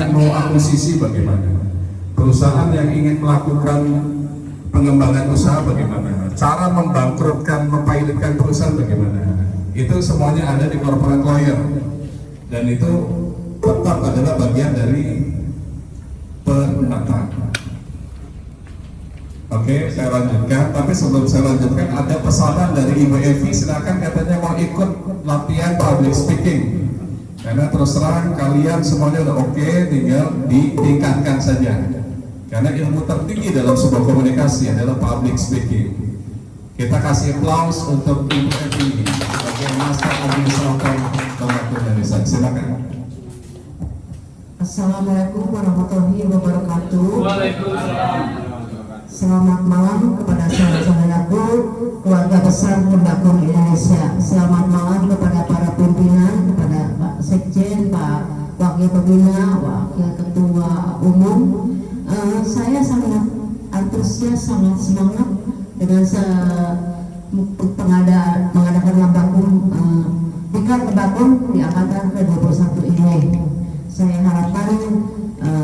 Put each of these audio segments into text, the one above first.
yang mau akuisisi bagaimana, perusahaan yang ingin melakukan pengembangan usaha bagaimana, cara membangkrutkan, mempilotkan perusahaan bagaimana, itu semuanya ada di corporate lawyer, dan itu tetap adalah bagian dari perdata. Oke, saya lanjutkan. Tapi sebelum saya lanjutkan, ada pesanan dari Ibu Evi, silakan, katanya mau ikut latihan public speaking. Karena terus terang kalian semuanya udah oke, tinggal ditingkatkan saja. Karena ilmu tertinggi dalam sebuah komunikasi adalah public speaking. Kita kasih applause untuk Ibu Evi sebagai Master Administrator Lembaga Indonesia. Silakan. Assalamualaikum warahmatullahi wabarakatuh. Waalaikumsalam. Selamat malam kepada saudara-saudaraku, keluarga besar Tembakau Indonesia. Selamat malam kepada para pimpinan, kepada Pak Sekjen, Pak Wakil Pembina, Wakil Ketua Umum. Saya sangat antusias, sangat semangat dengan mengadakan Lembakum Diklat Lembakum di angkatan ke-21 ini. Saya harapkan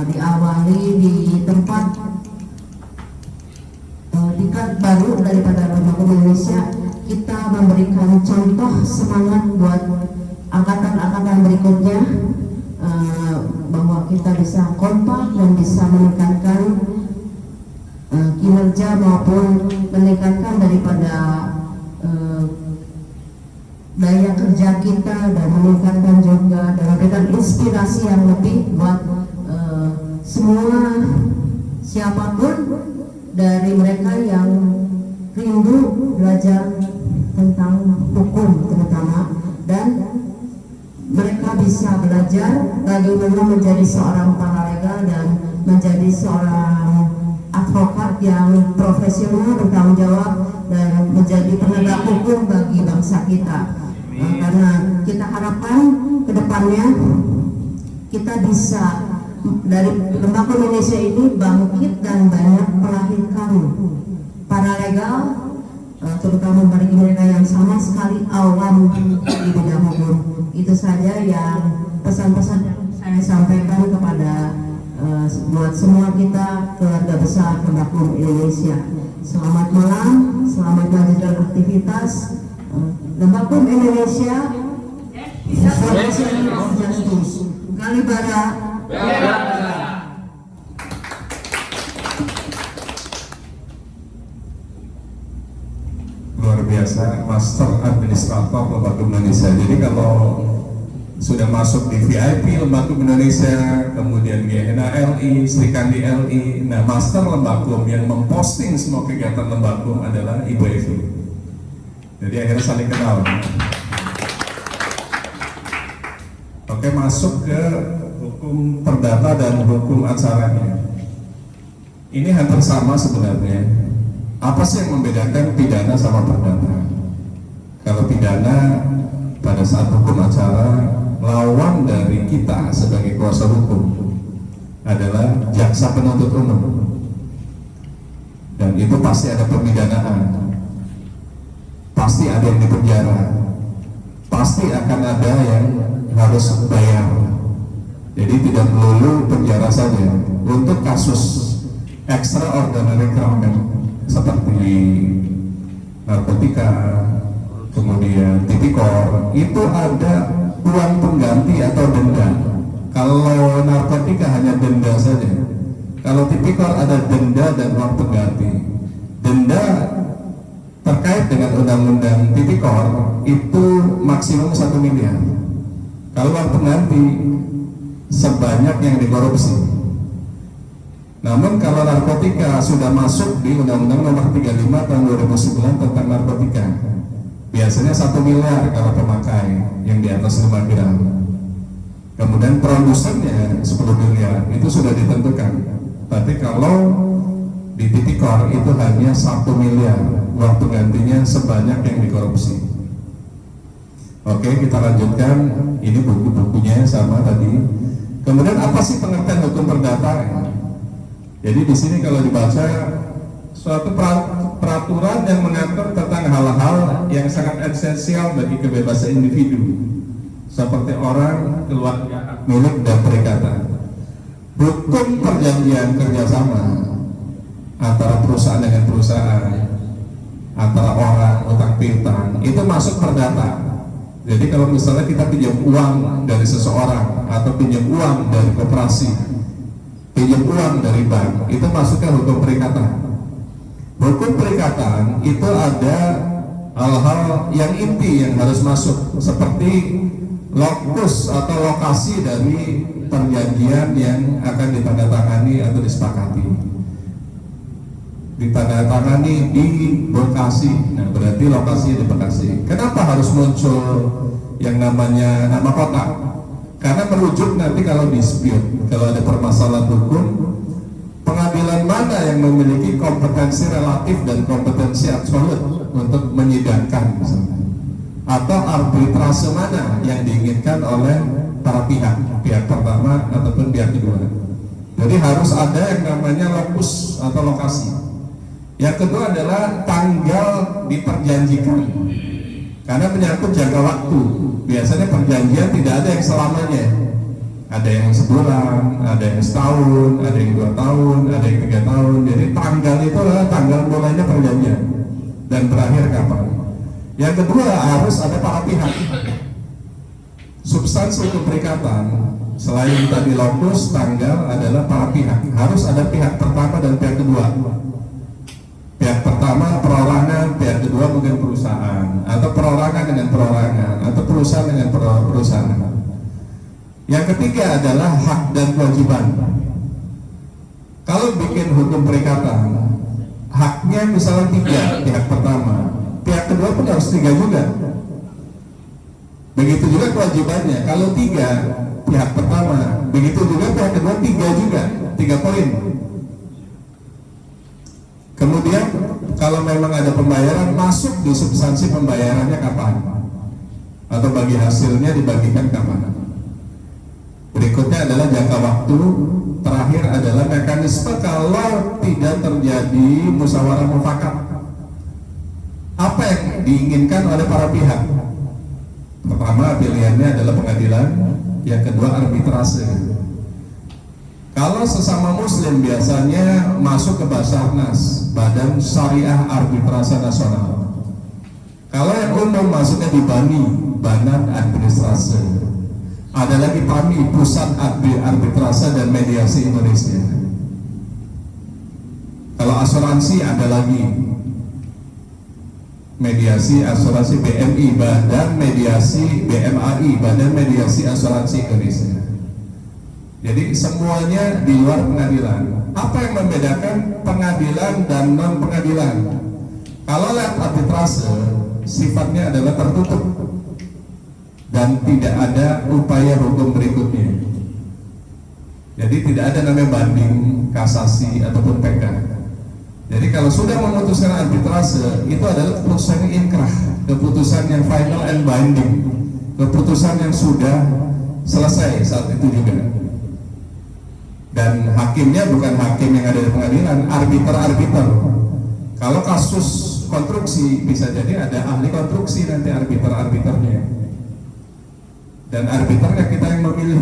diawali di tempat diklat baru daripada Lembakum Indonesia, kita memberikan contoh semangat buat angkatan-angkatan berikutnya, bahwa kita bisa kompak dan bisa meningkatkan kinerja maupun meningkatkan daripada daya kerja kita, dan meningkatkan juga dan memberikan inspirasi yang lebih buat semua siapapun dari mereka yang rindu belajar tentang hukum terutama, dan mereka bisa belajar bagaimana menjadi seorang paralegal dan menjadi seorang advokat yang profesional, bertanggung jawab, dan menjadi penegak hukum bagi bangsa kita. Karena kita harapkan ke depannya kita bisa dari Lembaga Indonesia ini bangkit dan banyak melahirkan paralegal, terutama bagi mereka yang sama sekali awam di bidang hukum. Itu saja yang pesan-pesan yang saya sampaikan kepada buat semua kita, keluarga besar Lembaga Indonesia. Selamat malam, selamat melanjutkan aktivitas. Lembaga Indonesia, Foundation of Justice, Kalibara. Luar biasa, Master Administrator Lembaga Indonesia. Jadi kalau sudah masuk di VIP Lembaga Indonesia, kemudian GNALI, Srikandi LI, nah Master Lembaga yang memposting semua kegiatan Lembaga adalah Ibu Evi. Jadi akhirnya saling kenal. Oke, masuk ke hukum perdata dan hukum acaranya. Ini hampir sama sebenarnya. Apa sih yang membedakan pidana sama perdata? Kalau pidana pada saat hukum acara, lawan dari kita sebagai kuasa hukum adalah jaksa penuntut umum, dan itu pasti ada pemidanaan, pasti ada yang dipenjara, pasti akan ada yang harus bayar. Jadi tidak melulu penjara saja. Untuk kasus extraordinary crime seperti narkotika, kemudian tipikor, itu ada uang pengganti atau denda. Kalau narkotika hanya denda saja. Kalau tipikor ada denda dan uang pengganti. Denda terkait dengan undang-undang tipikor itu maksimum 1 miliar. Kalau uang pengganti sebanyak yang dikorupsi. Namun kalau narkotika sudah masuk di Undang-Undang Nomor 35 Tahun 2009 tentang narkotika, biasanya 1 miliar kalau pemakai yang di atas 5 gram. Kemudian produsennya 10 miliar, itu sudah ditentukan. Tapi kalau di tipikor itu hanya 1 miliar, uang penggantinya sebanyak yang dikorupsi. Oke, kita lanjutkan. Ini buku-bukunya sama tadi. Kemudian apa sih pengertian hukum perdata? Jadi di sini kalau dibaca, suatu peraturan yang mengatur tentang hal-hal yang sangat esensial bagi kebebasan individu, seperti orang, keluarga, milik, dan perikatan. hukum perjanjian kerjasama antara perusahaan dengan perusahaan, antara orang utang piutang itu masuk perdata. Jadi kalau misalnya kita pinjam uang dari seseorang atau pinjam uang dari koperasi, pinjam uang dari bank, itu masuknya hukum perikatan. Hukum perikatan itu ada hal-hal yang inti yang harus masuk, seperti lokus atau lokasi dari perjanjian yang akan ditandatangani atau disepakati. Ditandatangani di Bekasi, nah berarti lokasi di Bekasi. Kenapa harus muncul yang namanya nama kota? Karena merujuk nanti kalau dispute, kalau ada permasalahan hukum, pengadilan mana yang memiliki kompetensi relatif dan kompetensi absolut untuk menyidangkan misalnya, atau arbitrase mana yang diinginkan oleh para pihak pertama ataupun pihak kedua. Jadi harus ada yang namanya lokus atau lokasi. Yang kedua adalah tanggal diperjanjikan, karena menyangkut jangka waktu. Biasanya perjanjian tidak ada yang selamanya, ada yang sebulan, ada yang setahun, ada yang 2 tahun, ada yang 3 tahun. Jadi tanggal itu adalah tanggal mulainya perjanjian dan berakhir kapan. Yang kedua harus ada para pihak. Substansi hukum perikatan selain tadi lokus, tanggal adalah para pihak. Harus ada pihak pertama dan pihak kedua. Pihak pertama perorangan, pihak kedua mungkin perusahaan, atau perorangan dengan perorangan, atau perusahaan dengan perusahaan. Yang ketiga adalah hak dan kewajiban. Kalau bikin hukum perikatan, haknya misalnya 3, pihak pertama, pihak kedua pun harus 3 juga. Begitu juga kewajibannya. Kalau 3, pihak pertama, begitu juga pihak kedua 3 juga, 3 poin. Kemudian kalau memang ada pembayaran, masuk di substansi pembayarannya kapan, atau bagi hasilnya dibagikan kapan. Berikutnya adalah jangka waktu. Terakhir adalah mekanisme kalau tidak terjadi musyawarah mufakat. Apa yang diinginkan oleh para pihak? Pertama, pilihannya adalah pengadilan. Yang kedua, arbitrase. Kalau sesama muslim biasanya masuk ke Basarnas, Badan Syariah Arbitrase Nasional. Kalau yang umum masuknya di BANI, Badan Administrasi. Ada lagi PAMI, Pusat Arbitrase dan Mediasi Indonesia. Kalau asuransi ada lagi mediasi asuransi BMI, Badan Mediasi BMAI, Badan Mediasi Asuransi Indonesia. Jadi semuanya di luar pengadilan. Apa yang membedakan pengadilan dan non pengadilan? Kalau lewat arbitrase sifatnya adalah tertutup dan tidak ada upaya hukum berikutnya. Jadi tidak ada namanya banding, kasasi ataupun PK. Jadi kalau sudah memutuskan arbitrase, itu adalah keputusan yang inkrah, keputusan yang final and binding, keputusan yang sudah selesai saat itu juga. Dan hakimnya bukan hakim yang ada di pengadilan, arbiter. Kalau kasus konstruksi bisa jadi ada ahli konstruksi nanti arbiternya. Dan arbiternya kita yang memilih,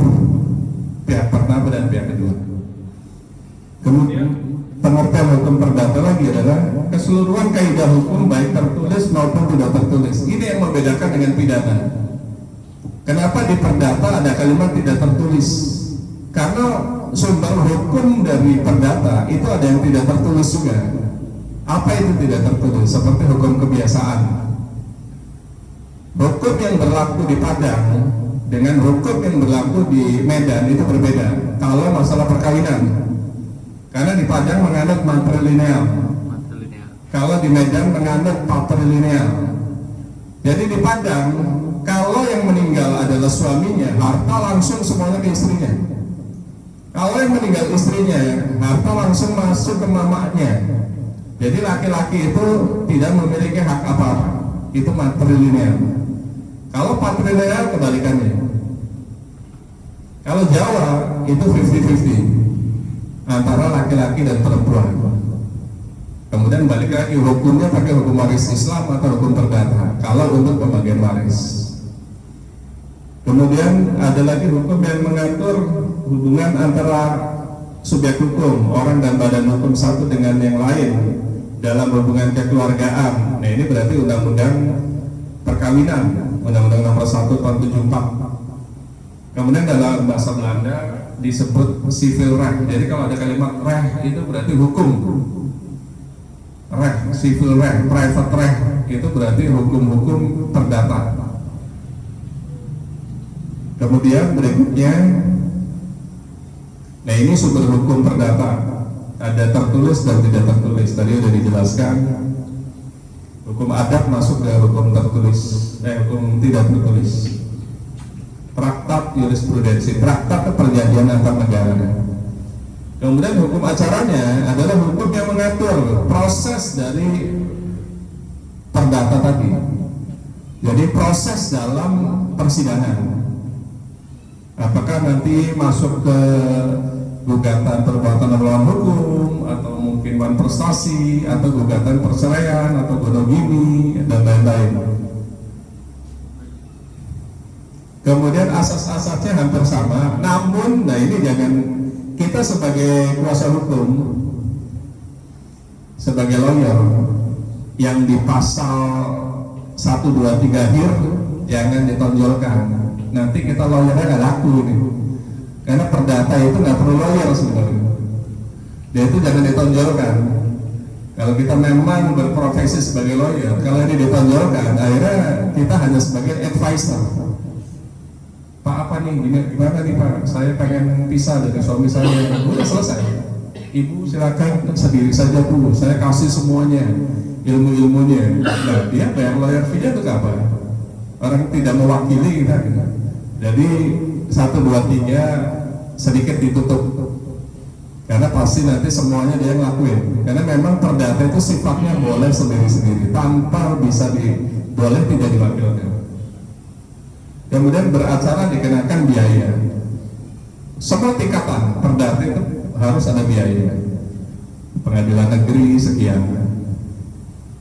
pihak pertama dan pihak kedua. Kemudian pengertian hukum perdata lagi adalah keseluruhan kaidah hukum baik tertulis maupun tidak tertulis. Ini yang membedakan dengan pidana. Kenapa di perdata ada kalimat tidak tertulis? Karena sumber hukum dari perdata itu ada yang tidak tertulis juga. Apa itu tidak tertulis? Seperti hukum kebiasaan. Hukum yang berlaku di Padang dengan hukum yang berlaku di Medan itu berbeda. Kalau masalah perkawinan, karena di Padang menganut matrilineal, kalau di Medan menganut patrilineal. Jadi di Padang, kalau yang meninggal adalah suaminya, harta langsung semuanya ke istrinya. Kalau yang meninggal istrinya, harta langsung masuk ke mamanya. Jadi laki-laki itu tidak memiliki hak apa-apa. Itu matrilineal. Kalau patrilineal kebalikannya. Kalau Jawa itu 50-50 antara laki-laki dan perempuan. Kemudian balik lagi hukumnya pakai hukum waris Islam atau hukum perdata. Kalau untuk pembagian waris. Kemudian ada lagi hukum yang mengatur hubungan antara subjek hukum, orang dan badan hukum satu dengan yang lain dalam hubungan kekeluargaan. Nah, ini berarti undang-undang perkawinan, Undang-Undang Nomor 1 tahun 74. Kemudian dalam bahasa Belanda disebut civil right. Jadi kalau ada kalimat recht itu berarti hukum. Recht, civil right, private right itu berarti hukum-hukum perdata. Kemudian berikutnya, nah ini sumber hukum perdata, ada tertulis dan tidak tertulis. Tadi sudah dijelaskan. Hukum adat masuk ke hukum tertulis, hukum tidak tertulis. Traktat jurisprudensi, traktat perjanjian antar negara. Kemudian hukum acaranya adalah hukum yang mengatur proses dari perdata tadi. Jadi proses dalam persidangan. Apakah nanti masuk ke gugatan perbuatan melawan hukum, atau mungkin manifestasi, atau gugatan perceraian, atau monogami, dan lain-lain. Kemudian asas-asasnya hampir sama, namun, nah ini jangan, kita sebagai kuasa hukum, sebagai lawyer, yang di pasal 1, 2, 3 HIR, jangan ditonjolkan. Nanti kita lawyernya nggak laku nih, karena perdata itu nggak perlu lawyer sebenarnya. Dia itu jangan ditonjolkan. Kalau kita memang berprofesi sebagai lawyer, kalau ini ditonjolkan, akhirnya kita hanya sebagai advisor. Pak, apa nih, gimana nih Pak, saya pengen pisah dari suami saya. Udah selesai, Ibu silakan sendiri saja Bu, saya kasih semuanya ilmu-ilmunya. Nah, dia bayar lawyer fee-nya untuk apa? Orang tidak mewakili kita gitu. Jadi 1, 2, 3 sedikit ditutup, karena pasti nanti semuanya dia ngelakuin. Karena memang perdata itu sifatnya boleh sendiri-sendiri tanpa bisa boleh tidak diwakilkan. Kemudian beracara dikenakan biaya. Semua tingkatan perdata itu harus ada biaya. Pengadilan negeri sekian,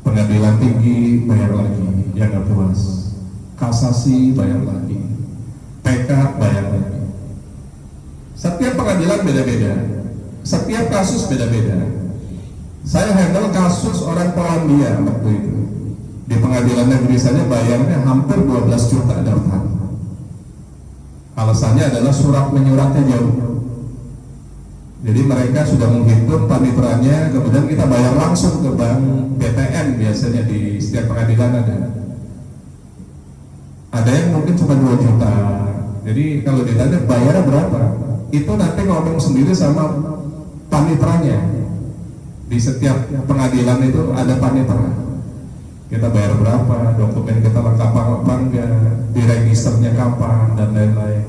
pengadilan tinggi bayar lagi, yang nggak puas, kasasi bayar lagi, PK bayar lagi. Setiap pengadilan beda-beda, setiap kasus beda-beda. Saya handle kasus orang Polandia waktu itu. Di pengadilan negeri saja bayarnya hampir 12 juta daftar. Alasannya adalah surat menyuratnya jauh. Jadi mereka sudah menghitung paniteranya, kemudian kita bayar langsung ke bank BTN, biasanya di setiap pengadilan ada. Ada yang mungkin cuma 2 juta. Jadi kalau ditanya bayarnya berapa, itu nanti ngomong sendiri sama paniteranya. Di setiap pengadilan itu ada panitera. Kita bayar berapa, dokumen kita lengkap apa enggak, di registernya kapan, dan lain-lain.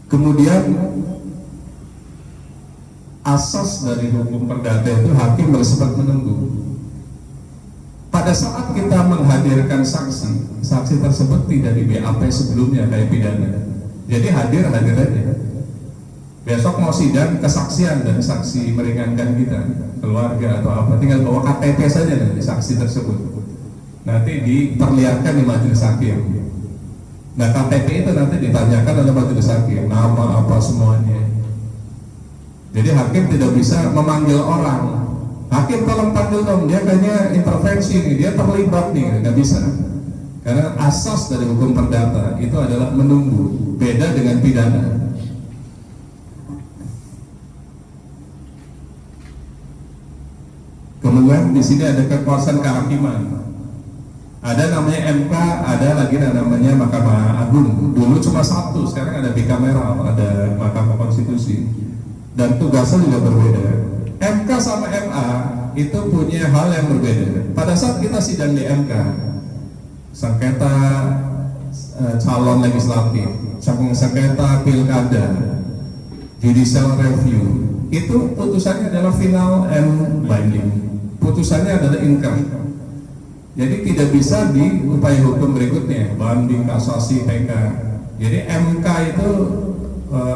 Kemudian asas dari hukum perdata itu hakim bersifat menunggu. Pada saat kita menghadirkan saksi, saksi tersebut tidak di BAP sebelumnya kayak pidana. Jadi hadir aja. Besok mau sidang kesaksian dan saksi meringankan kita, keluarga atau apa, tinggal bawa KTP saja nanti saksi tersebut. Nanti diperlihatkan di majelis hakim. Nah, KTP itu nanti ditanyakan oleh majelis hakim, nama apa semuanya. Jadi hakim tidak bisa memanggil orang. Hakim tolong panggil dong, dia kayaknya intervensi nih, dia terlibat nih, nggak bisa. Karena asas dari hukum perdata itu adalah menunggu, beda dengan pidana. Kemudian di sini ada kekuasaan kehakiman. Ada namanya MK, ada lagi namanya Mahkamah Agung. Dulu cuma satu, sekarang ada bicameral, ada Mahkamah Konstitusi. Dan tugasnya juga berbeda. MK sama MA itu punya hal yang berbeda. Pada saat kita sidang di MK, sengketa calon legislatif, sengketa pilkada, judicial review, itu putusannya adalah final and binding. Putusannya adalah inkrah. Jadi tidak bisa di upaya hukum berikutnya, banding, kasasi, PK. Jadi MK itu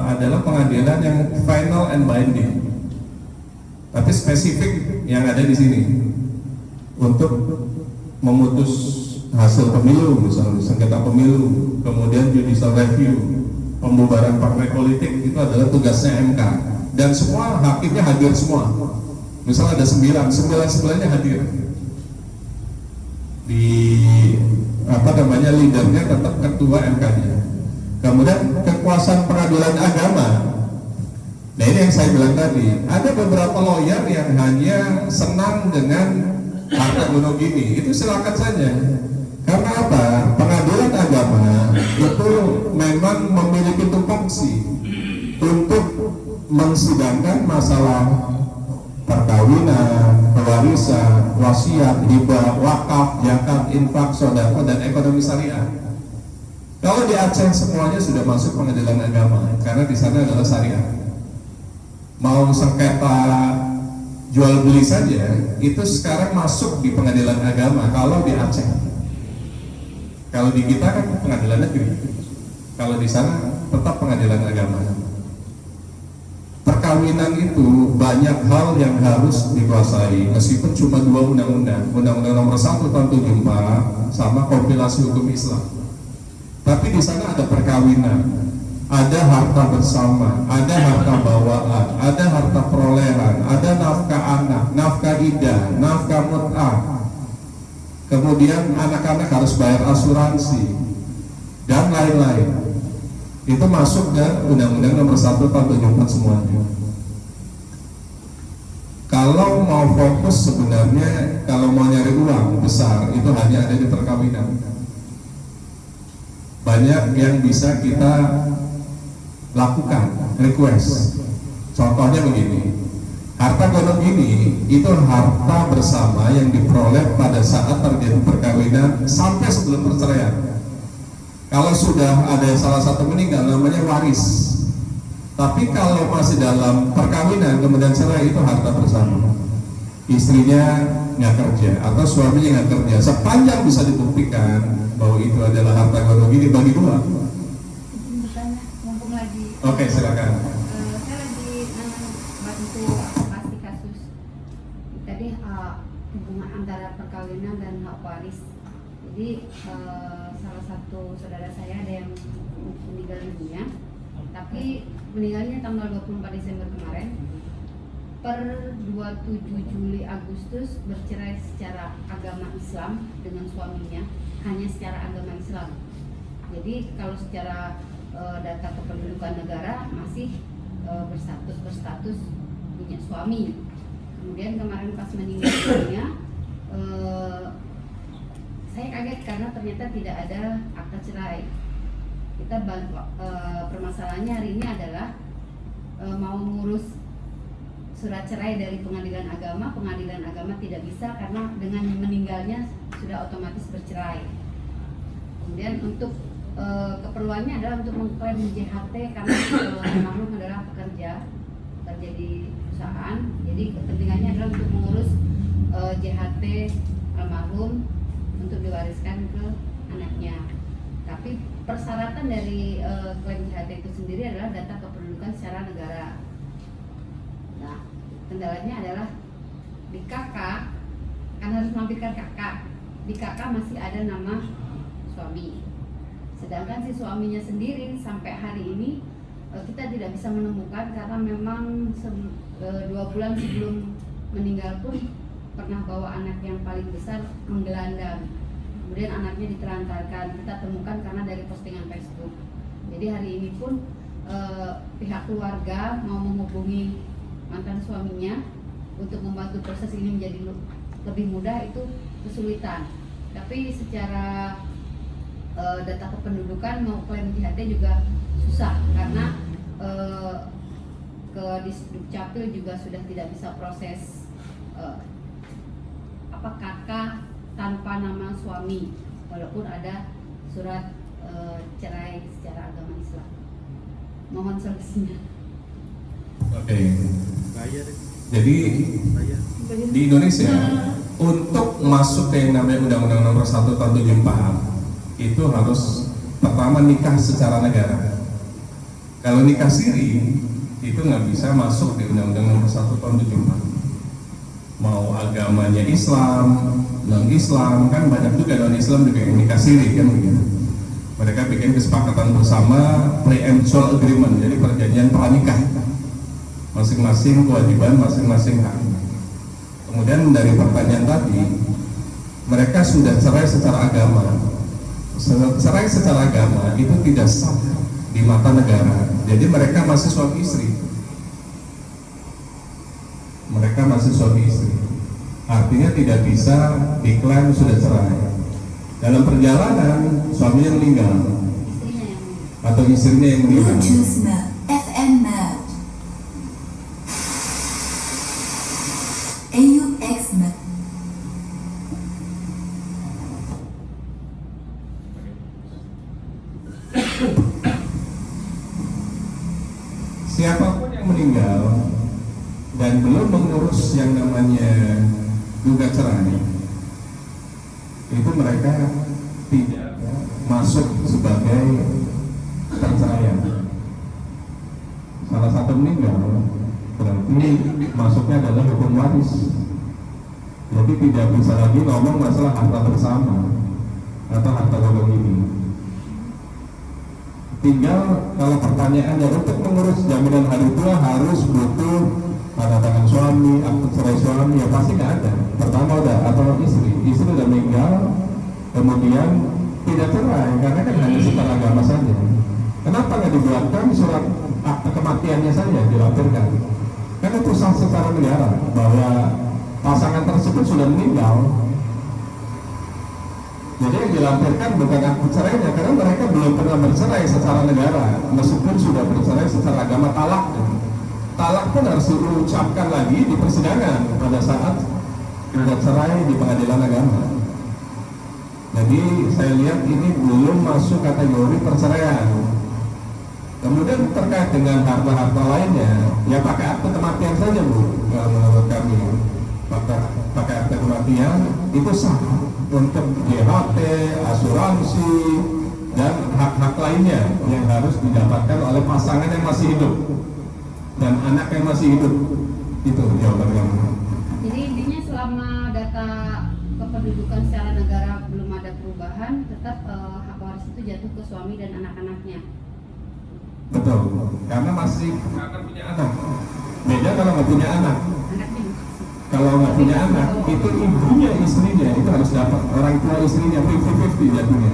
adalah pengadilan yang final and binding. Tapi spesifik yang ada di sini untuk memutus hasil pemilu, misalnya sengketa pemilu, kemudian judicial review, pembubaran partai politik itu adalah tugasnya MK, dan semua hakimnya hadir semua. Misalnya ada 9-9-nya hadir. Di leadernya tetap ketua MK-nya. Kemudian kekuasaan pengadilan agama. Nah ini yang saya bilang tadi, ada beberapa lawyer yang hanya senang dengan harta gunung gini, itu silakan saja. Karena apa? Pengadilan agama itu memang memiliki tupoksi untuk mensidangkan masalah perkawinan, pewarisan, wasiat, hibah, wakaf, zakat, infak, sedekah, dan ekonomi syariah. Kalau di Aceh semuanya sudah masuk pengadilan agama karena di sana adalah syariah. Mau sengketa jual beli saja itu sekarang masuk di pengadilan agama kalau di Aceh. Kalau di kita kan pengadilan negeri. Kalau di sana tetap pengadilan agama. Perkawinan itu banyak hal yang harus dikuasai, meskipun cuma 2 undang-undang, Undang-Undang Nomor 1 Tahun 74 sama kompilasi hukum Islam. Tapi di sana ada perkawinan, ada harta bersama, ada harta bawaan, ada harta perolehan, ada nafkah anak, nafkah idah, nafkah mut'ah. Kemudian anak-anak harus bayar asuransi dan lain-lain. Itu masuk ke Undang-Undang Nomor 1 Tahun 74 semuanya. Kalau mau fokus sebenarnya, kalau mau nyari uang besar itu hanya ada di perkawinan. Banyak yang bisa kita lakukan, request. Contohnya begini, harta gonong ini itu harta bersama yang diperoleh pada saat terjadi perkawinan sampai sebelum perceraian. Kalau sudah ada salah satu meninggal namanya waris. Tapi kalau masih dalam perkawinan kemudian cerai itu harta bersama. Istrinya nggak kerja atau suaminya nggak kerja, sepanjang bisa dibuktikan bahwa itu adalah harta gonong ini bagi 2. Oke, silakan. Saya lagi bantu pasti kasus tadi hubungan antara perkawinan dan hak waris. Jadi salah satu saudara saya ada yang meninggal dunia, tapi meninggalnya tanggal 24 Desember kemarin. Per 27 Juli Agustus bercerai secara agama Islam dengan suaminya, hanya secara agama Islam. Jadi kalau secara data kependudukan negara masih berstatus punya suami. Kemudian kemarin pas meninggal dunia, saya kaget karena ternyata tidak ada akta cerai. Kita permasalahannya hari ini adalah mau ngurus surat cerai dari pengadilan agama tidak bisa karena dengan meninggalnya sudah otomatis bercerai. Kemudian untuk keperluannya adalah untuk mengklaim JHT karena almarhum adalah pekerja di perusahaan. Jadi kepentingannya adalah untuk mengurus JHT almarhum untuk diwariskan ke anaknya. Tapi persyaratan dari klaim JHT itu sendiri adalah data kependudukan secara negara. Nah, kendalanya adalah di KK kan harus melampirkan KK. Di KK masih ada nama suami. Sedangkan si suaminya sendiri sampai hari ini kita tidak bisa menemukan karena memang 2 bulan sebelum meninggal pun pernah bawa anak yang paling besar menggelandang. Kemudian anaknya ditelantarkan, kita temukan karena dari postingan Facebook. Jadi hari ini pun pihak keluarga mau menghubungi mantan suaminya untuk membantu proses ini menjadi lebih mudah itu kesulitan. Tapi secara data kependudukan mau klaim JHT juga susah karena ke Disdukcapil juga sudah tidak bisa proses KK tanpa nama suami walaupun ada surat cerai secara agama Islam. Mohon solusinya. Oke. Jadi di Indonesia untuk masuk ke yang namanya Undang-Undang Nomor 1 Tahun 74 itu harus pertama nikah secara negara. Kalau nikah siri itu nggak bisa masuk di Undang-Undang Nomor 1 Tahun 74. Mau agamanya Islam, non-Islam, kan banyak juga non-Islam juga yang nikah siri kan begitu. Mereka bikin kesepakatan bersama prenuptial agreement, jadi perjanjian pranikah. Masing-masing kewajiban, masing-masing hak. Kemudian dari pertanyaan tadi, mereka sudah cerai secara agama. Cerai secara agama itu tidak sah di mata negara. Jadi mereka masih suami istri. Mereka masih suami istri. Artinya tidak bisa diklaim sudah cerai. Dalam perjalanan suaminya meninggal atau istrinya yang meninggal. Bluetooth mode, FM mode, AUX mode. Siapapun yang meninggal dan belum mengurus yang namanya gugat cerai, itu mereka tidak masuk sebagai perceraian. Salah satu meninggal berarti masuknya adalah hukum waris. Jadi tidak bisa lagi ngomong masalah harta bersama atau harta golong ini. Tinggal kalau pertanyaannya untuk mengurus jaminan hari tua harus butuh tanda tangan suami, akte cerai suami, ya pasti nggak ada. Pertama udah atau istri udah meninggal, kemudian tidak cerai karena kan hanya secara agama saja. Kenapa nggak dibuatkan surat akte kematiannya saja dilampirkan? Karena itu sah secara negara bahwa pasangan tersebut sudah meninggal. Jadi yang dilampirkan bukan akte cerainya, karena mereka belum pernah bercerai secara negara, meskipun sudah bercerai secara agama. Talak pun harus diucapkan lagi di persidangan pada saat gugat cerai di pengadilan agama. Jadi saya lihat ini belum masuk kategori perceraian. Kemudian terkait dengan harta-harta lainnya, ya pakai akte kematian saja Bu. Menurut kami pakai akte kematian itu sah untuk JHT, asuransi, dan hak-hak lainnya yang harus didapatkan oleh pasangan yang masih hidup dan anak yang masih hidup. Itu jawaban kami. Jadi intinya selama data kependudukan secara negara belum ada perubahan, tetap hak waris itu jatuh ke suami dan anak-anaknya. Betul, karena punya anak. Beda kalau nggak punya anak. Anaknya. Kalau nggak punya anak, itu ibunya, istrinya itu harus dapat, orang tua istrinya 50-50 jatuhnya.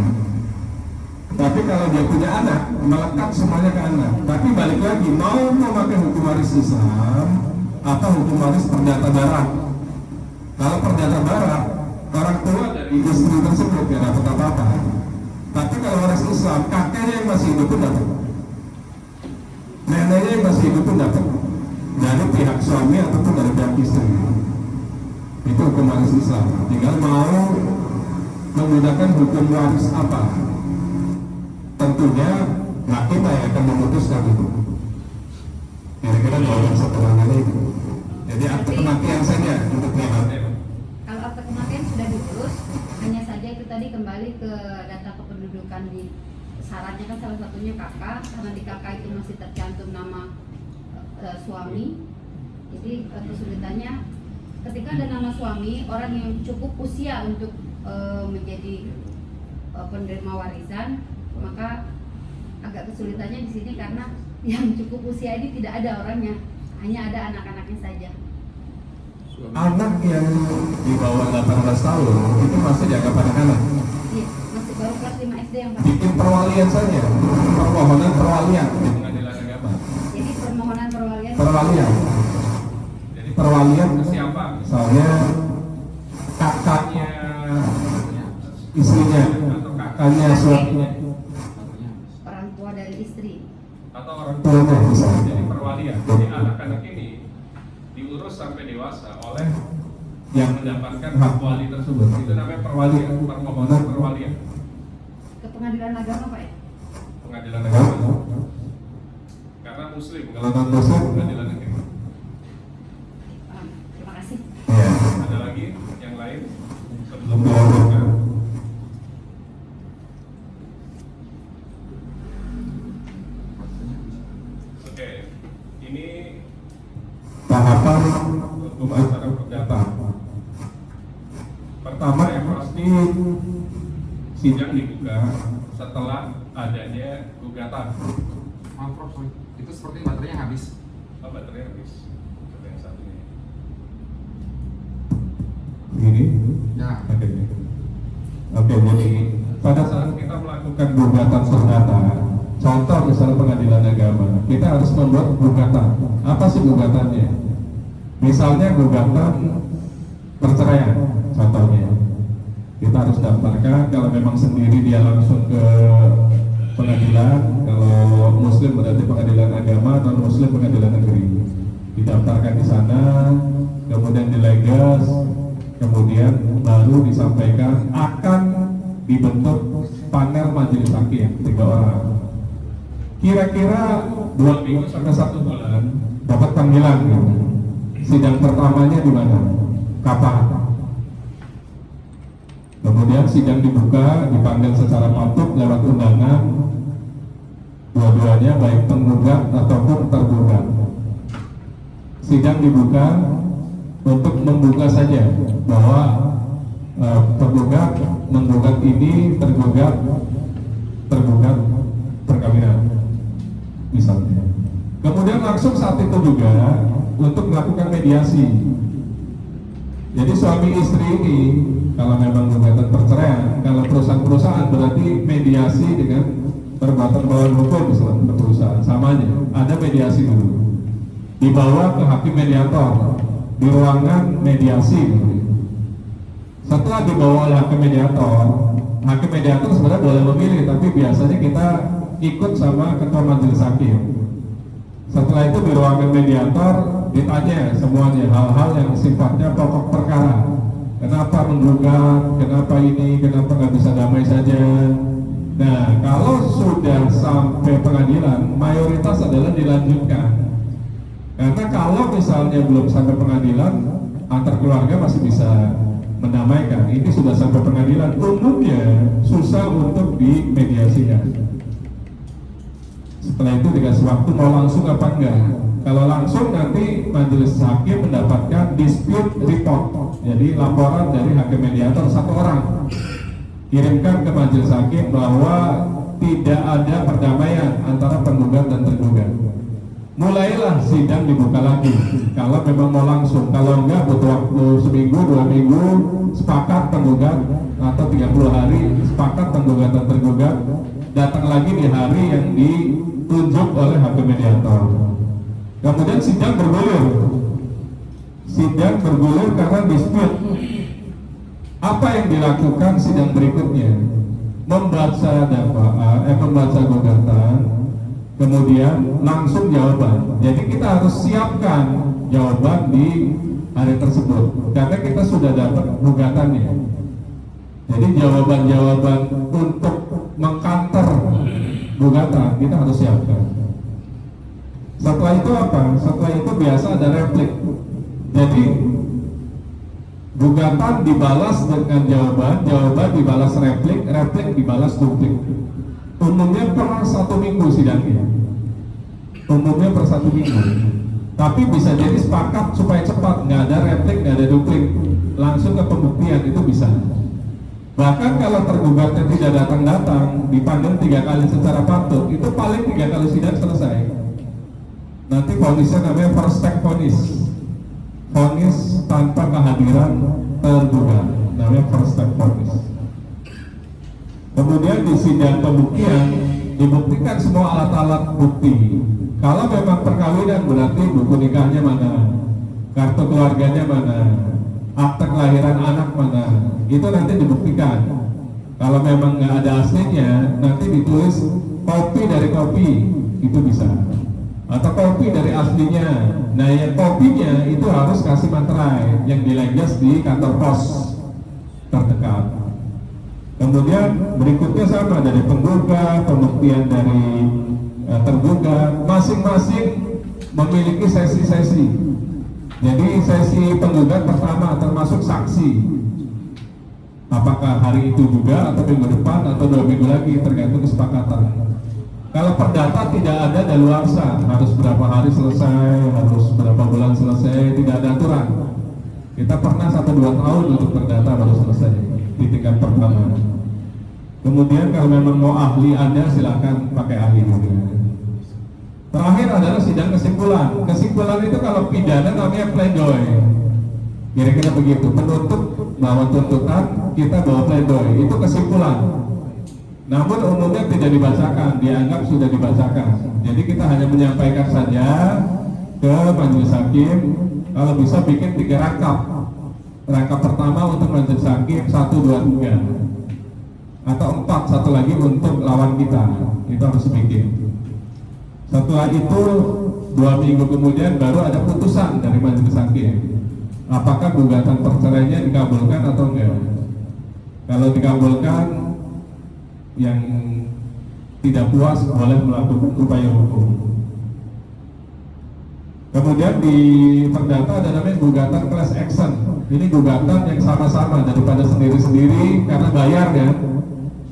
Tapi kalau dia punya anak, melekat semuanya ke anak. Tapi balik lagi, mau memakai hukum waris Islam atau hukum waris perdata barat. Kalau perdata barat, orang tua dari istri tersebut nggak dapat apa-apa. Tapi kalau waris Islam, kakeknya yang masih hidup pun dapat, neneknya yang masih hidup pun dapat, dari pihak suami ataupun dari pihak istri. Itu hukum waris Islam. Tinggal mau menggunakan hukum waris apa, tentunya hakim yang akan memutuskan itu. Kira-kira jawaban setelangannya itu. Jadi akte kematian saja untuk DHT. Kalau akte kematian sudah diurus, hanya saja itu tadi kembali ke data kependudukan di syaratnya kan salah satunya kakak, karena di kakak itu masih tercantum nama suami. Jadi kesulitannya ketika ada nama suami, orang yang cukup usia untuk menjadi penerima warisan, maka agak kesulitannya di sini karena yang cukup usia ini tidak ada orangnya, hanya ada anak-anaknya saja. Anak yang di bawah 18 tahun itu masih dianggap anak-anak. Iya, masih baru kelas 5 SD yang Pak. Bikin perwalian saja, permohonan perwalian di pengadilan agama. Jadi permohonan Perwalian. Jadi perwalian ke siapa? Misalnya kakaknya istrinya atau kakaknya suaminya, orang tua dari istri. atau orang tuanya misalnya. Jadi perwalian. Jadi anak-anak ini diurus sampai dewasa oleh yang mendapatkan hak wali tersebut. Itu namanya perwalian, permohonan perwalian. Ke pengadilan agama Pak ya? Pengadilan agama. Karena muslim, kalau non muslim pengadilan agama. Terima kasih. Ya. Ada lagi yang lain sebelum dilanjutkan? Oke, ini tahapan hukum acara perdata. Pertama yang pasti sidang dibuka setelah adanya gugatan. Maaf Prof, sorry. Itu seperti baterainya habis. Oh, baterai habis. Coba yang satu ini. Ini? Ya. Oke, jadi pada saat kita melakukan gugatan perdata, contoh misalnya pengadilan agama, kita harus membuat gugatan. Apa sih gugatannya? Misalnya gugatan perceraian, contohnya. Kita harus daftarkan, kalau memang sendiri dia langsung ke pengadilan, kalau muslim berarti pengadilan agama, non muslim pengadilan negeri. Didaftarkan di sana, kemudian dilegas, kemudian baru disampaikan akan dibentuk panel majelis hakim 3 orang. Kira-kira 2 minggu sampai 1 bulan dapat panggilan gitu. Sidang pertamanya di mana? Kapan? Kemudian sidang dibuka, dipanggil secara patut lewat undangan, dua-duanya baik penggugat ataupun tergugat. Sidang dibuka untuk membuka saja bahwa tergugat menggugat ini, tergugat perkawinan misalnya. Kemudian langsung saat itu juga untuk melakukan mediasi. Jadi suami istri ini kalau memang gugatan perceraian, kalau perusahaan berarti mediasi dengan perbuatan melawan hukum misalnya perusahaan, samanya ada mediasi dulu, dibawa ke hakim mediator di ruangan mediasi. Setelah dibawa oleh hakim mediator sebenarnya boleh memilih, tapi biasanya kita ikut sama ketua majelis hakim. Setelah itu di ruangan mediator ditanya semuanya hal-hal yang sifatnya pokok perkara. Kenapa menggugat, kenapa ini, kenapa nggak bisa damai saja. Nah, kalau sudah sampai pengadilan, mayoritas adalah dilanjutkan. Karena kalau misalnya belum sampai pengadilan, antar keluarga masih bisa mendamaikan. Ini sudah sampai pengadilan, umumnya susah untuk dimediasikan. Setelah itu dikasih waktu mau langsung apa enggak. Kalau langsung nanti majelis hakim mendapatkan dispute report, jadi laporan dari hakim mediator 1 orang, kirimkan ke majelis hakim bahwa tidak ada perdamaian antara penggugat dan tergugat. Mulailah sidang dibuka lagi. Kalau memang mau langsung, kalau enggak butuh waktu seminggu, 2 minggu, sepakat penggugat atau 30 hari sepakat penggugat dan tergugat datang lagi di hari yang ditunjuk oleh hakim mediator. Kemudian sidang bergulir karena dispute. Apa yang dilakukan sidang berikutnya? Membaca gugatan, kemudian langsung jawaban. Jadi kita harus siapkan jawaban di hari tersebut karena kita sudah dapat gugatannya. Jadi jawaban-jawaban untuk mengkanter gugatan kita harus siapkan. Setelah itu apa? Setelah itu biasa ada replik. Jadi gugatan dibalas dengan jawaban, jawaban dibalas replik, replik dibalas duplik. Umumnya per 1 minggu sidangnya. Umumnya per 1 minggu. Tapi bisa jadi sepakat supaya cepat, nggak ada replik, nggak ada duplik, langsung ke pembuktian itu bisa. Bahkan kalau tergugatnya tidak datang-datang, dipanggil 3 kali secara patut, itu paling 3 kali sidang selesai. Nanti vonisnya namanya first take vonis, vonis tanpa kehadiran tergugat, namanya first take vonis. Kemudian di sidang pembuktian dibuktikan semua alat-alat bukti. Kalau memang perkawinan berarti buku nikahnya mana, kartu keluarganya mana, akte kelahiran anak mana, itu nanti dibuktikan. Kalau memang nggak ada aslinya, nanti ditulis kopi dari kopi, itu bisa. Atau kopi dari aslinya. Nah, yang kopinya itu harus kasih materai yang dilegas di kantor pos terdekat. Kemudian berikutnya sama dari penggugat, pembuktian dari tergugat, masing-masing memiliki sesi-sesi. Jadi sesi penggugat pertama termasuk saksi. Apakah hari itu juga atau minggu depan atau 2 minggu lagi, tergantung kesepakatan. Kalau perdata tidak ada daluarsa, harus berapa hari selesai, harus berapa bulan selesai, tidak ada aturan. Kita pernah 1-2 tahun untuk perdata baru selesai di tingkat pertama. Kemudian kalau memang mau ahli Anda silakan pakai ahli juga. Terakhir adalah sidang kesimpulan. Kesimpulan itu kalau pidana namanya pledoi. Kira-kira begitu. Penuntut bawa tuntutan, kita bawa pledoi. Itu kesimpulan. Namun umumnya tidak dibacakan, dianggap sudah dibacakan. Jadi kita hanya menyampaikan saja ke majelis hakim. Kalau bisa bikin 3 rangkap. Rangkap pertama untuk majelis hakim 1, 2, 3. Atau 4, satu lagi untuk lawan kita. Itu harus bikin. Setelah itu 2 minggu kemudian baru ada putusan dari majelis hakim. Apakah gugatan perceraiannya dikabulkan atau enggak? Kalau dikabulkan, yang tidak puas boleh melakukan upaya hukum. Kemudian di perdata ada namanya gugatan class action. Ini gugatan yang sama-sama daripada sendiri-sendiri karena bayar ya.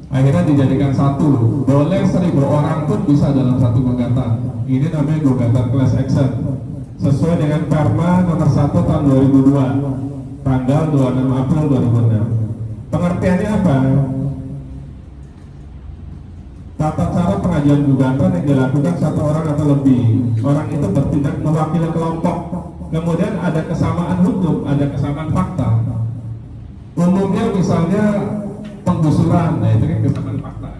Akhirnya dijadikan satu. Boleh 1000 orang pun bisa dalam satu gugatan. Ini namanya gugatan class action. Sesuai dengan Perma nomor 1 tahun 2002, tanggal 26 April 2006. Pengertiannya apa? Tata cara pengajuan gugatan yang dilakukan 1 orang atau lebih. Orang itu bertindak mewakili kelompok. Kemudian ada kesamaan hukum, ada kesamaan fakta. Umumnya misalnya penggusuran, nah itu kan kesamaan fakta.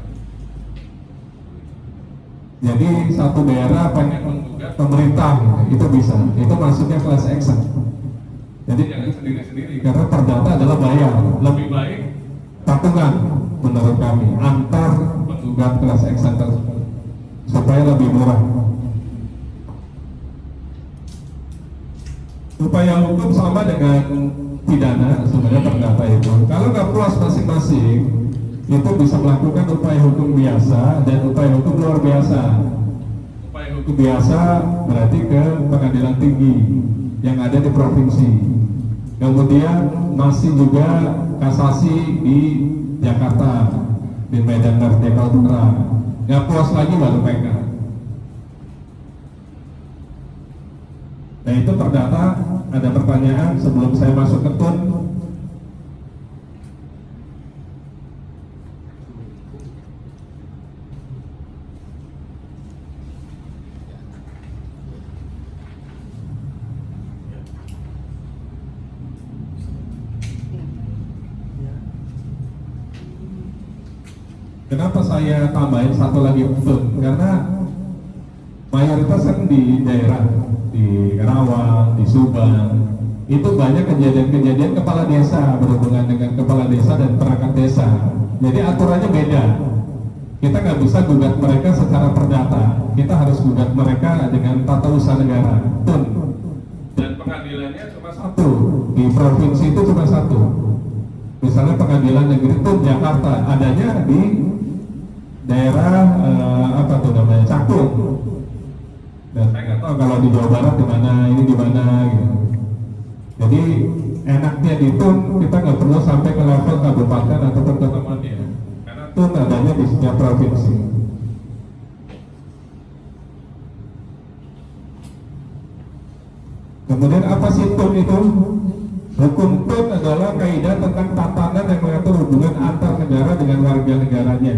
Jadi satu daerah pengen menggugat pemerintah, itu bisa. Itu maksudnya class action. Jadi jangan sendiri-sendiri, karena perdata adalah bayar. Lebih baik patungan menurut kami antar penggugat class action tersebut supaya lebih murah. Upaya hukum sama dengan pidana sebenarnya perdata itu. Kalau nggak puas masing-masing, itu bisa melakukan upaya hukum biasa dan upaya hukum luar biasa. Upaya hukum biasa berarti ke pengadilan tinggi yang ada di provinsi. Kemudian masih juga kasasi di Jakarta, di Medan Merdeka Utara. Nggak puas lagi baru PK. Nah itu perdata. Ada pertanyaan sebelum saya masuk ke TUN? Kenapa saya tambahin satu lagi TUN? Karena mayoritas kan di daerah, di Karawang, di Subang, itu banyak kejadian-kejadian kepala desa berhubungan dengan kepala desa dan perangkat desa. Jadi aturannya beda. Kita nggak bisa gugat mereka secara perdata. Kita harus gugat mereka dengan tata usaha negara, TUN. Dan pengadilannya cuma satu. Di provinsi itu cuma satu. Misalnya pengadilan negeri TUN Jakarta, adanya di daerah apa tuh namanya, Cakung. Dan saya nggak tahu kalau di Jawa Barat di mana, ini di mana gitu. Jadi enaknya di TUN kita nggak perlu sampai ke level kabupaten ataupun kota-kota, karena TUN adanya di setiap provinsi. Kemudian apa sih TUN itu? Hukum TUN adalah kaidah tentang tatanan yang mengatur hubungan antar negara dengan warga negaranya.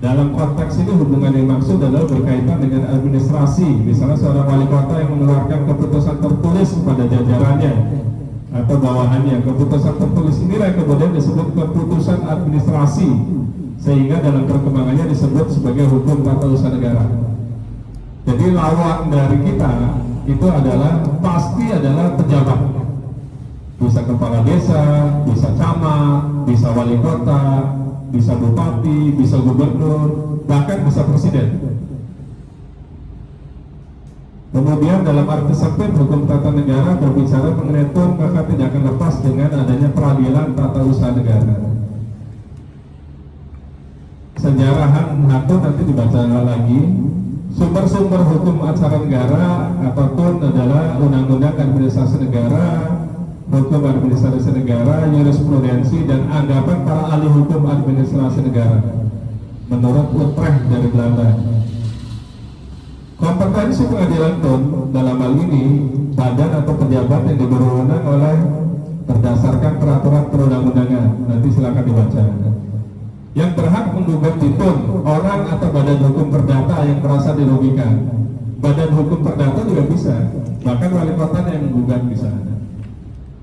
Dalam konteks ini hubungan yang maksud adalah berkaitan dengan administrasi. Misalnya seorang wali kota yang mengeluarkan keputusan tertulis kepada jajarannya atau bawahannya. Keputusan tertulis inilah yang kemudian disebut keputusan administrasi, sehingga dalam perkembangannya disebut sebagai hukum tata usaha negara. Jadi lawan dari kita itu adalah pasti adalah pejabat. Bisa kepala desa, bisa camat, bisa wali kota, bisa bupati, bisa gubernur, bahkan bisa presiden. Kemudian dalam arti sempit hukum tata negara berbicara mengenai TUN, maka tidak akan lepas dengan adanya peradilan tata usaha negara. Sejarahan HATU nanti dibaca lagi. Sumber-sumber hukum acara negara atau TUN adalah Undang-Undang Administrasi Negara, Hukum Administrasi Negara, Jurisprudensi, dan anggapan para ahli hukum administrasi negara menurut Utrecht dari Belanda. Kompetensi pengadilan TUN dalam hal ini badan atau pejabat yang diberi wewenang oleh berdasarkan peraturan perundang-undangan. Nanti silakan dibaca. Yang berhak menggugat itu orang atau badan hukum perdata yang merasa dirugikan. Badan hukum perdata juga bisa, bahkan wali kota yang menggugat bisa.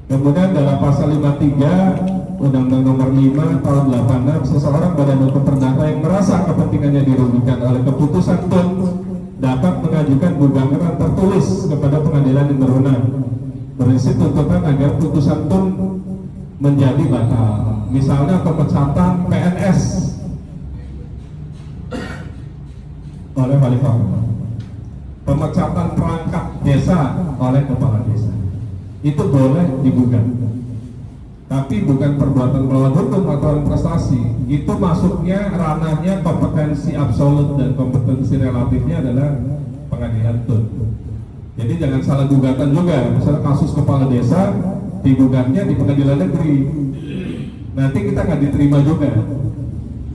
Kemudian dalam pasal 53 Undang-Undang Nomor 5 Tahun 86, seseorang badan hukum perdata yang merasa kepentingannya dirugikan oleh keputusan TUN dapat mengajukan gugatan tertulis kepada pengadilan yang berwenang berisi tuntutan agar putusan TUN menjadi batal. Misalnya pemecatan PNS oleh wali kota, pemecatan perangkat desa oleh kepala desa, itu boleh digugat. Tapi bukan perbuatan melawan hukum atau prestasi. Itu masuknya ranahnya kompetensi absolut dan kompetensi relatifnya adalah pengadilan TUN. Jadi jangan salah gugatan juga. Misalnya kasus kepala desa digugatnya di pengadilan negeri, nanti kita nggak diterima juga.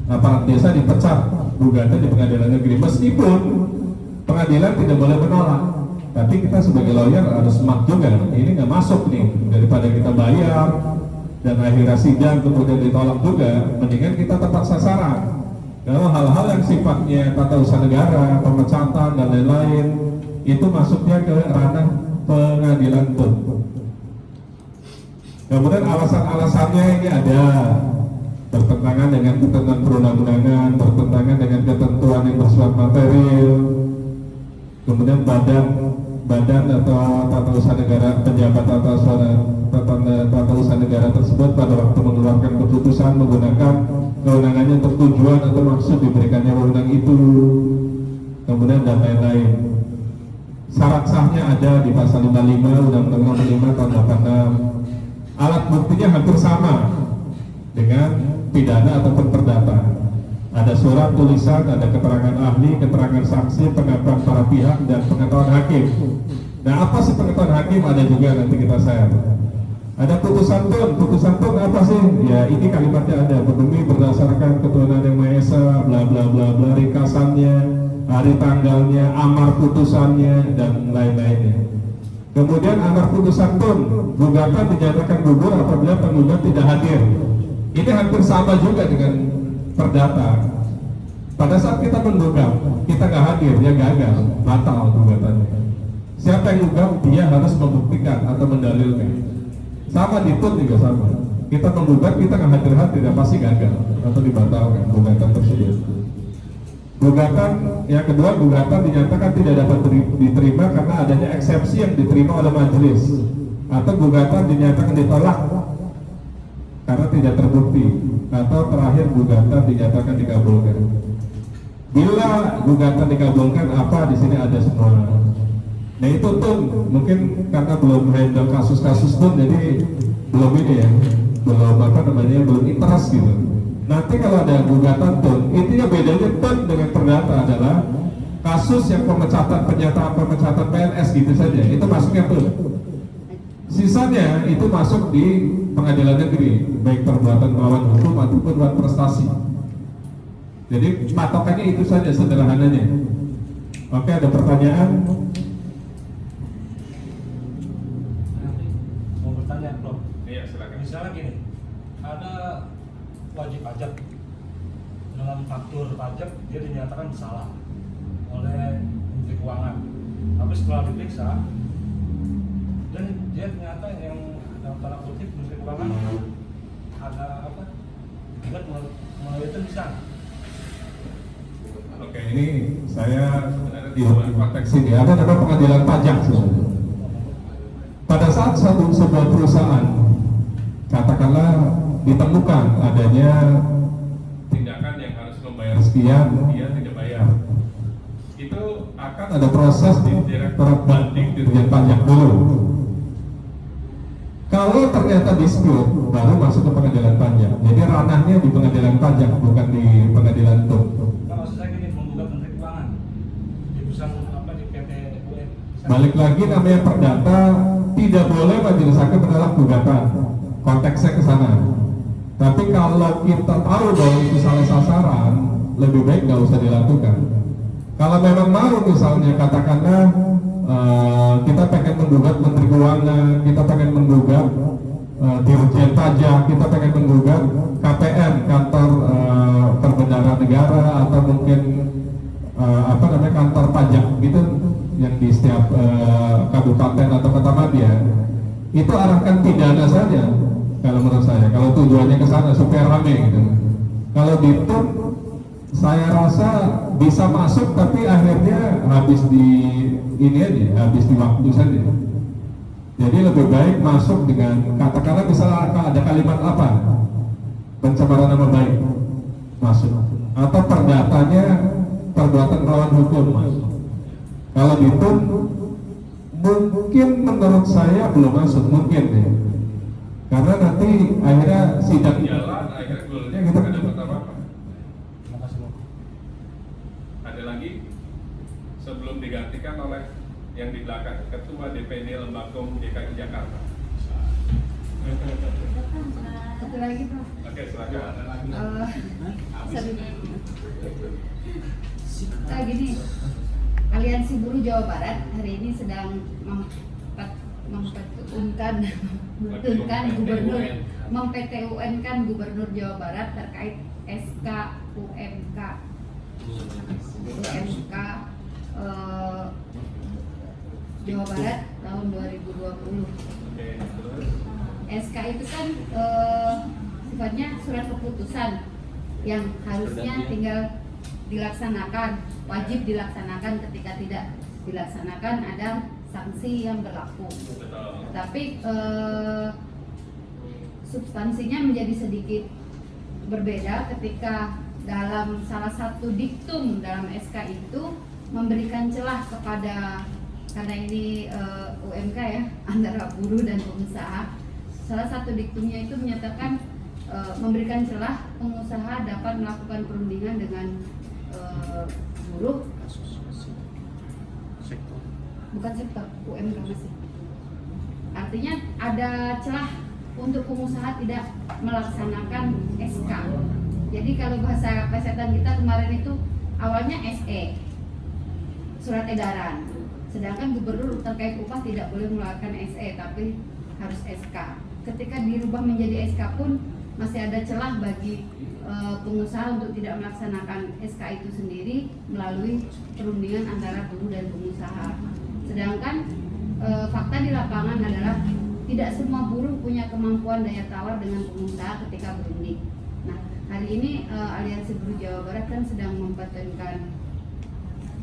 Aparat desa dipecat, gugatan di pengadilan negeri. Meskipun pengadilan tidak boleh menolak, tapi kita sebagai lawyer harus smart juga. Ini nggak masuk nih, daripada kita bayar dan akhirnya sidang kemudian ditolak juga, mendingan kita tepat sasaran. Kalau hal-hal yang sifatnya tata usaha negara, pemecatan dan lain-lain, itu masuknya ke ranah pengadilan TUN. Kemudian alasan-alasannya ini ada bertentangan dengan ketentuan perundang-undangan, bertentangan dengan ketentuan yang bersifat material. Kemudian badan atau tata usaha negara, pejabat tata usaha negara tersebut pada waktu mengeluarkan keputusan menggunakan kewenangannya untuk tujuan atau maksud diberikannya wewenang itu, kemudian dan lain-lain. Syarat sahnya ada di pasal 55 Undang-Undang Nomor 5 Tahun 86. Alat buktinya hampir sama dengan pidana ataupun perdata. Ada surat tulisan, ada keterangan ahli, keterangan saksi, pengakuan para pihak, dan pengetahuan hakim. Nah, apa sih pengetahuan hakim? Ada juga, nanti kita share. Ada putusan TUN apa sih? Ya, ini kalimatnya ada, demi berdasarkan ketuhanan yang Maha Esa, bla bla bla bla, ringkasannya, hari tanggalnya, amar putusannya, dan lain-lainnya. Kemudian amar putusan TUN, gugatan dinyatakan gugur apabila penggugat tidak hadir. Ini hampir sama juga dengan perdata. Pada saat kita menggugat, kita nggak hadir, dia gagal, batal gugatannya. Siapa yang gugat, dia harus membuktikan atau mendalilkan. Sama di TUN juga sama. Kita menggugat, kita nggak hadir-hadir, ya pasti gagal atau dibatalkan gugatan tersebut. Gugatan yang kedua, gugatan dinyatakan tidak dapat diterima karena adanya eksepsi yang diterima oleh majelis, atau gugatan dinyatakan ditolak karena tidak terbukti, atau terakhir gugatan dinyatakan dikabulkan. Bila gugatan dikabulkan, apa di sini ada semua. Nah itu TUN, mungkin karena belum handle kasus-kasus TUN, jadi belum ini ya, belum interest gitu. Nanti kalau ada gugatan TUN, intinya bedanya TUN dengan perdata adalah kasus yang pernyataan pemecatan PNS gitu saja, itu masuknya TUN. Sisanya itu masuk di pengadilan negeri, baik perbuatan melawan hukum ataupun perbuatan prestasi. Jadi patokannya itu saja sederhananya. Oke, ada pertanyaan? Mau bertanya, Prof? Iya, silakan. Misalnya gini, ada wajib pajak dalam faktur pajak dia dinyatakan bersalah oleh Menteri Keuangan, tapi setelah diperiksa dan dia ternyata yang dalam tanda kutip Menteri Keuangan ada apa? Tidak melalui itu bisa. Oke, ini saya di luar konteks ini ada nama pengadilan pajak sebenarnya. Pada saat sebuah perusahaan katakanlah ditemukan adanya tindakan yang harus membayar sekian, dia tidak bayar, itu akan ada proses di Direktorat Banding Dirjen Pajak dulu. Kalau ternyata dispute, baru masuk ke pengadilan pajak. Jadi ranahnya di pengadilan pajak, bukan di pengadilan TUN. Kalau maksud saya gini, menggugat Menteri Keuangan di perusahaan apa di PT UN. Balik lagi, namanya perdata, tidak boleh majelis hakim menolak gugatan. Konteksnya ke sana. Tapi kalau kita tahu bahwa itu salah sasaran, lebih baik nggak usah dilakukan. Kalau memang mau misalnya katakanlah kita pengen menggugat Menteri Keuangan, kita pengen menggugat Dirjen Pajak, kita pengen menggugat KPN, kantor bandara negara atau mungkin kantor pajak gitu yang di setiap kabupaten atau kota madya, itu arahkan pidana saja kalau menurut saya, kalau tujuannya ke sana supaya rame gitu. Kalau di tun saya rasa bisa masuk tapi akhirnya habis di ini aja, habis di waktu saja. Jadi lebih baik masuk dengan katakanlah misalnya ada kalimat apa, pencemaran nama baik masuk, atau perdatanya perbuatan melawan hukum masuk. Kalau di tun mungkin menurut saya belum masuk, mungkin ya, karena nanti akhirnya sidang jalan, akhirnya golnya kita nggak dapat apa-apa. Terima kasih, Bang. Ada lagi sebelum digantikan oleh yang di belakang, Ketua DPD Lembakom DKI Jakarta. Satu lagi Pak. Oke, silakan. Gini, Aliansi Buruh Jawa Barat hari ini sedang memptun-kan Gubernur Jawa Barat terkait SK UMK Jawa Barat tahun 2020. SK itu kan sifatnya surat keputusan yang harusnya tinggal dilaksanakan, wajib dilaksanakan. Ketika tidak dilaksanakan ada sanksi yang berlaku. Tapi substansinya menjadi sedikit berbeda ketika dalam salah satu diktum dalam SK itu memberikan celah kepada, karena ini UMK ya, antara buruh dan pengusaha. Salah satu diktumnya itu menyatakan memberikan celah pengusaha dapat melakukan perundingan dengan buruh, bukan sektor, UMK masih. Artinya ada celah untuk pengusaha tidak melaksanakan SK. Jadi kalau bahasa kesehatan kita kemarin itu awalnya SE, surat edaran. Sedangkan gubernur terkait upah tidak boleh mengeluarkan SE, tapi harus SK. Ketika dirubah menjadi SK pun masih ada celah bagi pengusaha untuk tidak melaksanakan SK itu sendiri melalui perundingan antara buruh dan pengusaha. Sedangkan fakta di lapangan adalah tidak semua buruh punya kemampuan daya tawar dengan pengusaha ketika berunding. Nah, hari ini Aliansi Buruh Jawa Barat kan sedang mempertemukan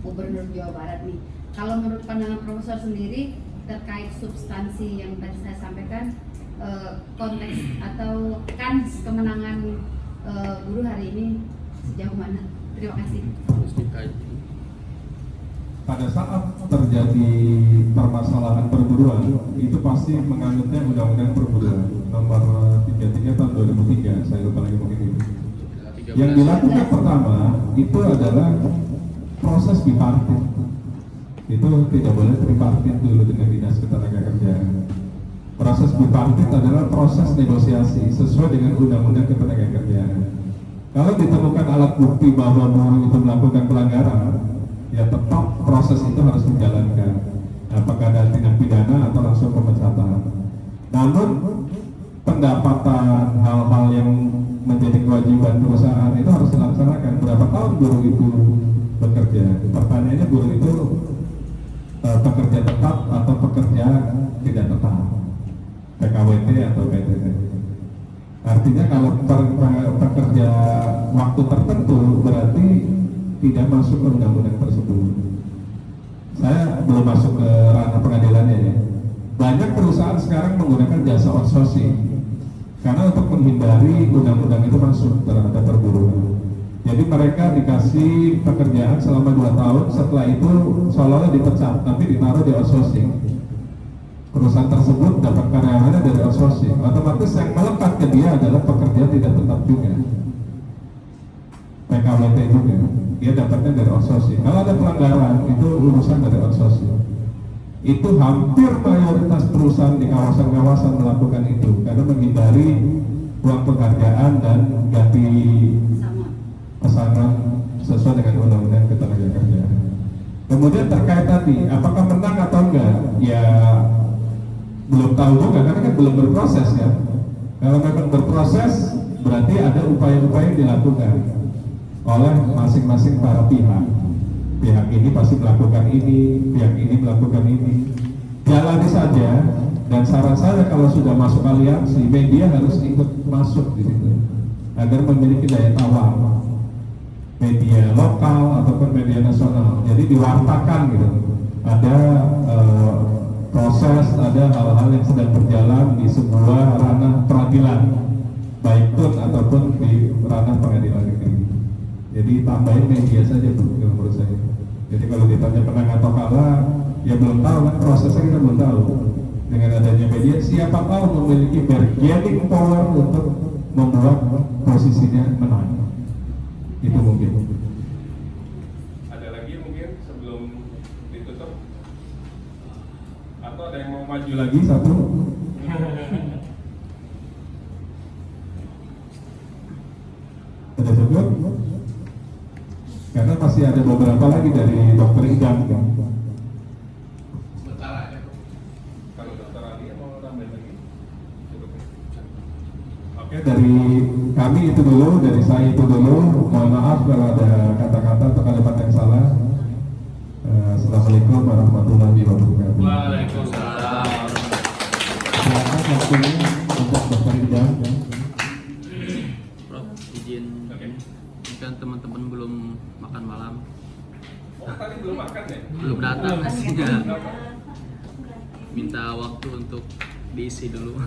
Gubernur Jawa Barat nih. Kalau menurut pandangan Profesor sendiri terkait substansi yang tadi saya sampaikan, konteks atau kans kemenangan buruh hari ini sejauh mana? Terima kasih. Pada saat terjadi permasalahan perburuan, itu pasti menganutnya Undang-Undang Perburuan nomor 33 tahun 2003, saya lupa lagi mungkin itu. Yang dilakukan pertama itu adalah proses bipartit. Itu tidak boleh tripartit dulu dengan Dinas Ketenagakerjaan. Proses bipartit adalah proses negosiasi sesuai dengan Undang-Undang Ketenagakerjaan. Kalau ditemukan alat bukti bahwa buruh itu melakukan pelanggaran, ya tetap proses itu harus dijalankan. Apakah ada tindak pidana atau langsung pemecatan. Namun pendapatan hal-hal yang menjadi kewajiban perusahaan itu harus dilaksanakan. Berapa tahun buruh itu bekerja? Pertanyaannya, buruh itu pekerja tetap atau pekerja tidak tetap, PKWT atau PTT. Artinya kalau pekerja waktu tertentu berarti tidak masuk ke undang-undang tersebut. Saya belum masuk ke ranah pengadilannya ya. Banyak perusahaan sekarang menggunakan jasa outsourcing karena untuk menghindari undang-undang itu masuk terhadap perburuan. Jadi mereka dikasih pekerjaan selama 2 tahun, setelah itu seolah-olah dipecat, tapi ditaruh di outsourcing. Perusahaan tersebut dapat karyawannya dari outsourcing, otomatis yang melekat ke dia adalah pekerja tidak tetap juga, PKWT juga, dia dapatnya dari outsourcing. Kalau ada pelanggaran, itu urusan dari outsourcing. Itu hampir mayoritas perusahaan di kawasan-kawasan melakukan itu, karena menghindari uang penghargaan dan ganti pesanan sesuai dengan Undang-Undang Ketenagakerjaan. Kemudian terkait tadi, apakah menang atau enggak? Ya belum tahu juga, karena kan belum berproses ya. Kalau memang berproses, berarti ada upaya-upaya yang dilakukan. oleh masing-masing para pihak. Pihak ini pasti melakukan ini, pihak ini melakukan ini. Jalani saja, dan saran saya kalau sudah masuk aliansi, media harus ikut masuk di situ agar memiliki daya tawar. Media lokal ataupun media nasional. Jadi diwartakan gitu. Ada proses, ada hal-hal yang sedang berjalan di sebuah ranah peradilan, baik tun ataupun di ranah pengadilan negeri. Jadi tambahin media saja Bu, menurut saya. Jadi kalau ditanya menang atau kalah, ya belum tahu kan, prosesnya kita belum tahu. Dengan adanya media, siapa tahu memiliki bargaining power untuk membuat posisinya menang. Itu mungkin. Ada lagi mungkin sebelum ditutup? Atau ada yang mau maju lagi? Lagi satu. Ada cukup? Karena masih ada beberapa lagi dari Dokter Idam. Sebentar aja. Kalau dokter Ali mau tambahin lagi? Cukup. Oke, dari kami itu dulu, dari saya itu dulu. Mohon maaf kalau ada kata-kata atau kalimat yang salah. Assalamualaikum warahmatullahi wabarakatuh. Waalaikumsalam. Silakan waktunya untuk Dokter Idam. Prof, izin kan teman-teman belum makan malam, Oh, tadi belum makan ya? belum datang pastinya. Minta waktu untuk diisi dulu.